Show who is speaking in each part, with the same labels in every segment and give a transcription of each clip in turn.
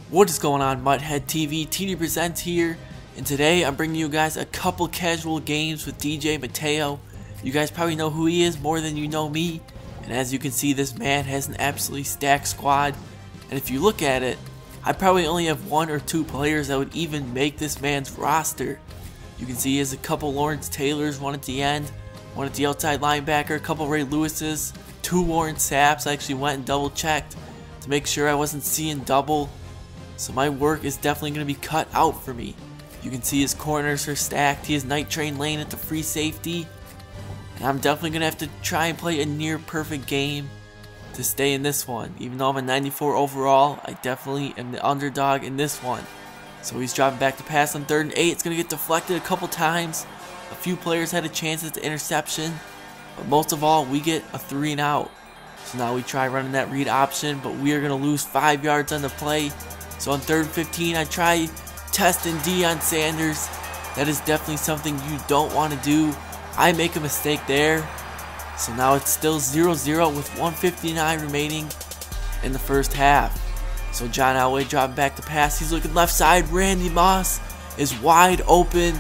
Speaker 1: What is going on, Mudhead TV? TDPresents here, and today I'm bringing you guys a couple casual games with DJ Mateo. You guys probably know who he is more than you know me, and as you can see, this man has an absolutely stacked squad. And if you look at it, I probably only have one or two players that would even make this man's roster. You can see he has a couple Lawrence Taylors, one at the end, one at the outside linebacker, a couple Ray Lewises, two Warren Sapps. I actually went and double checked to make sure I wasn't seeing double. So my work is definitely going to be cut out for me. You can see his corners are stacked. He has Night Train Lane at the free safety. And I'm definitely going to have to try and play a near perfect game to stay in this one. Even though I'm a 94 overall, I definitely am the underdog in this one. So he's dropping back to pass on 3rd and 8. It's going to get deflected a couple times. A few players had a chance at the interception. But most of all, we get a 3 and out. So now we try running that read option, but we are going to lose 5 yards on the play. So on 3rd and 15, I try testing Deion Sanders. That is definitely something you don't want to do. I make a mistake there. So now it's still 0-0 with 1:59 remaining in the first half. So John Elway dropping back to pass. He's looking left side. Randy Moss is wide open.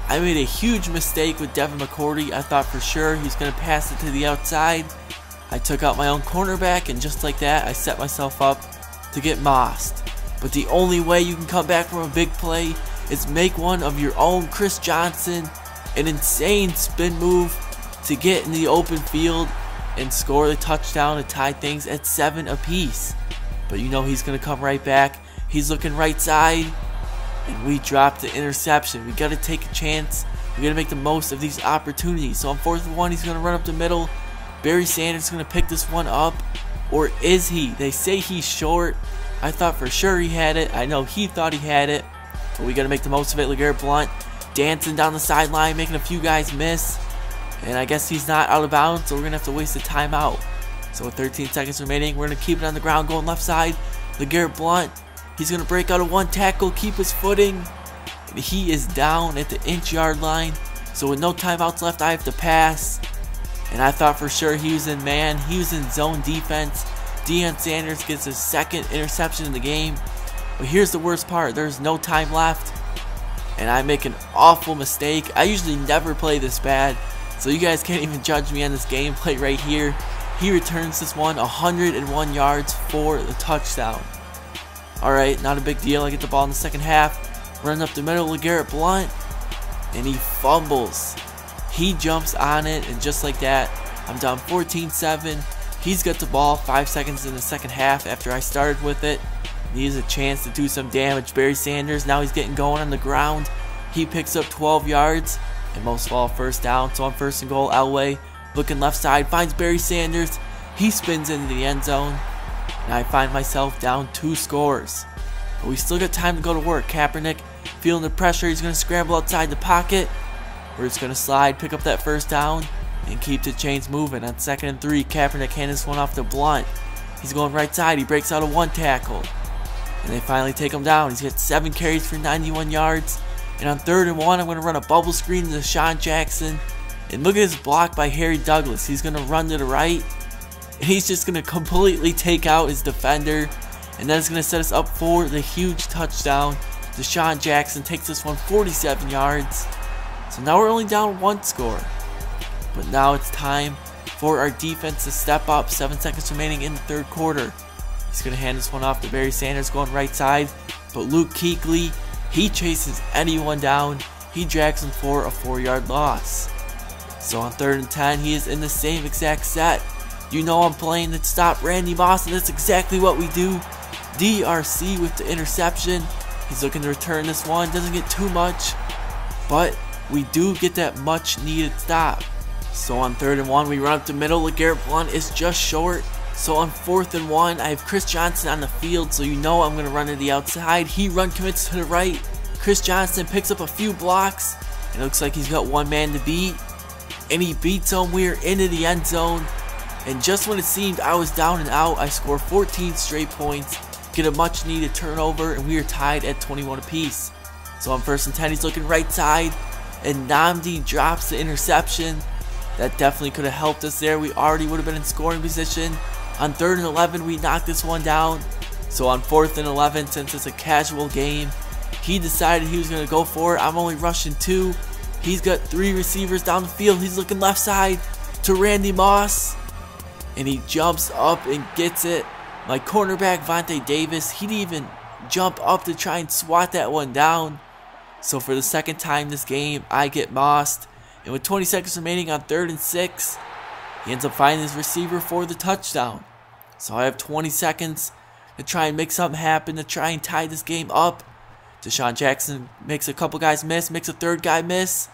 Speaker 1: I made a huge mistake with Devin McCourty. I thought for sure he's going to pass it to the outside. I took out my own cornerback, and just like that, I set myself up to get mossed. But the only way you can come back from a big play is make one of your own. Chris Johnson, an insane spin move to get in the open field and score the touchdown to tie things at 7 apiece. But you know he's going to come right back. He's looking right side, and we dropped the interception. We got to take a chance. We got to make the most of these opportunities. So on 4th and 1, he's going to run up the middle. Barry Sanders is going to pick this one up, or is he? They say he's short. I thought for sure he had it. I know he thought he had it, but we got to make the most of it. LeGarrette Blount dancing down the sideline, making a few guys miss, and I guess he's not out of bounds, so we're going to have to waste a timeout. So with 13 seconds remaining, we're going to keep it on the ground, going left side. LeGarrette Blount, he's going to break out of one tackle, keep his footing, and he is down at the inch-yard line. So with no timeouts left, I have to pass, and I thought for sure he was in man. He was in zone defense. Deion Sanders gets his 2nd interception in the game. But here's the worst part. There's no time left, and I make an awful mistake. I usually never play this bad, so you guys can't even judge me on this gameplay right here. He returns this one 101 yards for the touchdown. Alright, not a big deal. I get the ball in the second half. Run up the middle, LeGarrette Blount, and he fumbles. He jumps on it, and just like that, I'm down 14-7. He's got the ball 5 seconds in the second half after I started with it. He has a chance to do some damage. Barry Sanders, now he's getting going on the ground. He picks up 12 yards, and most of all, 1st down. So on 1st and goal, Elway looking left side, finds Barry Sanders. He spins into the end zone, and I find myself down 2 scores. But we still got time to go to work. Kaepernick feeling the pressure. He's going to scramble outside the pocket. We're just going to slide, pick up that 1st down, and keep the chains moving. On 2nd and 3, Kaepernick hands this one off to Blount. He's going right side. He breaks out of one tackle, and they finally take him down. He's got 7 carries for 91 yards. And on 3rd and 1, I'm going to run a bubble screen to Deshaun Jackson. And look at his block by Harry Douglas. He's going to run to the right, and he's just going to completely take out his defender. And that's going to set us up for the huge touchdown. Deshaun Jackson takes this one 47 yards. So now we're only down 1 score. But now it's time for our defense to step up. 7 seconds remaining in the 3rd quarter. He's going to hand this one off to Barry Sanders going right side. But Luke Kuechly, he chases anyone down. He drags him for a 4-yard loss. So on 3rd and 10, he is in the same exact set. You know I'm playing to stop Randy Moss, and that's exactly what we do. DRC with the interception. He's looking to return this one. Doesn't get too much, but we do get that much needed stop. So on 3rd and 1, we run up the middle. LeGarrette Blount is just short. So on 4th and 1, I have Chris Johnson on the field, so you know I'm going to run to the outside. He run commits to the right. Chris Johnson picks up a few blocks. It looks like he's got one man to beat, and he beats him. We are into the end zone, and just when it seemed I was down and out, I score 14 straight points, get a much needed turnover, and we are tied at 21 apiece. So on 1st and 10, he's looking right side, and Nnamdi drops the interception. That definitely could have helped us there. We already would have been in scoring position. On 3rd and 11, we knocked this one down. So on 4th and 11, since it's a casual game, he decided he was going to go for it. I'm only rushing 2. He's got 3 receivers down the field. He's looking left side to Randy Moss. And he jumps up and gets it. My cornerback, Vontae Davis, he didn't even jump up to try and swat that one down. So for the second time this game, I get mossed. And with 20 seconds remaining on 3rd and 6, he ends up finding his receiver for the touchdown. So I have 20 seconds to try and make something happen, to try and tie this game up. Deshaun Jackson makes a couple guys miss, makes a 3rd guy miss.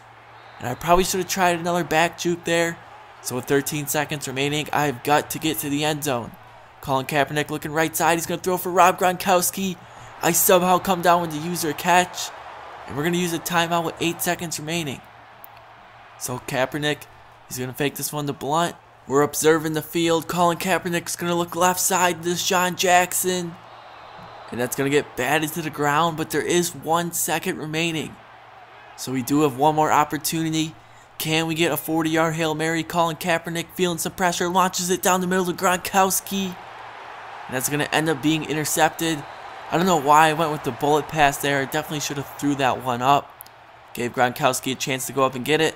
Speaker 1: And I probably should have tried another back juke there. So with 13 seconds remaining, I've got to get to the end zone. Colin Kaepernick looking right side. He's going to throw for Rob Gronkowski. I somehow come down with the user catch. And we're going to use a timeout with 8 seconds remaining. So Kaepernick, he's going to fake this one to Blunt. We're observing the field. Colin Kaepernick's going to look left side to Deshaun Jackson. And that's going to get batted to the ground. But there is 1 second remaining. So we do have one more opportunity. Can we get a 40-yard Hail Mary? Colin Kaepernick feeling some pressure. Launches it down the middle to Gronkowski. And that's going to end up being intercepted. I don't know why I went with the bullet pass there. I definitely should have threw that one up. Gave Gronkowski a chance to go up and get it.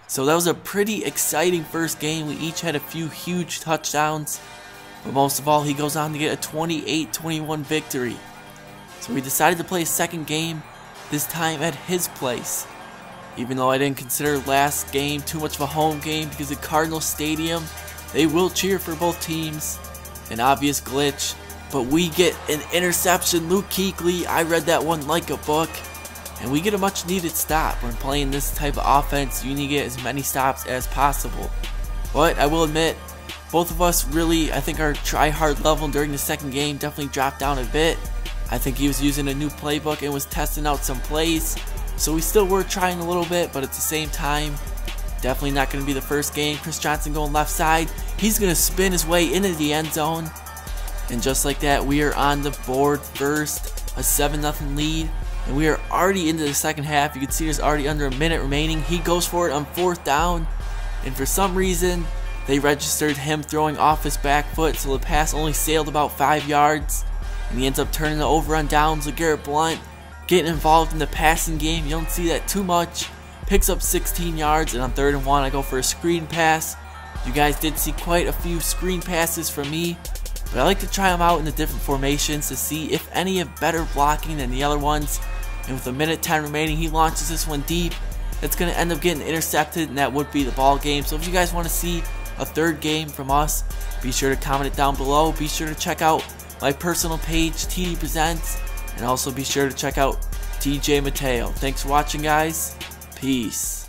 Speaker 1: So that was a pretty exciting first game. We each had a few huge touchdowns. But most of all, he goes on to get a 28-21 victory. So we decided to play a second game, this time at his place. Even though I didn't consider last game too much of a home game because at Cardinal Stadium, they will cheer for both teams. An obvious glitch. But we get an interception. Luke Kuechly, I read that one like a book. And we get a much needed stop. When playing this type of offense, you need to get as many stops as possible. But I will admit, both of us really, I think our try-hard level during the second game definitely dropped down a bit. I think he was using a new playbook and was testing out some plays. So we still were trying a little bit, but at the same time, definitely not going to be the first game. Chris Johnson going left side. He's going to spin his way into the end zone. And just like that, we are on the board first. A 7-0 lead. And we are already into the second half. You can see there's already under a minute remaining. He goes for it on 4th down. And for some reason, they registered him throwing off his back foot. So the pass only sailed about 5 yards. And he ends up turning it over on downs with Garrett Blunt. Getting involved in the passing game. You don't see that too much. Picks up 16 yards. And on 3rd and 1, I go for a screen pass. You guys did see quite a few screen passes from me. But I like to try them out in the different formations to see if any have better blocking than the other ones. And with a minute 10 remaining, he launches this one deep. That's going to end up getting intercepted, and that would be the ball game. So if you guys want to see a 3rd game from us, be sure to comment it down below. Be sure to check out my personal page, TD Presents, and also be sure to check out DJ Mateo. Thanks for watching, guys. Peace.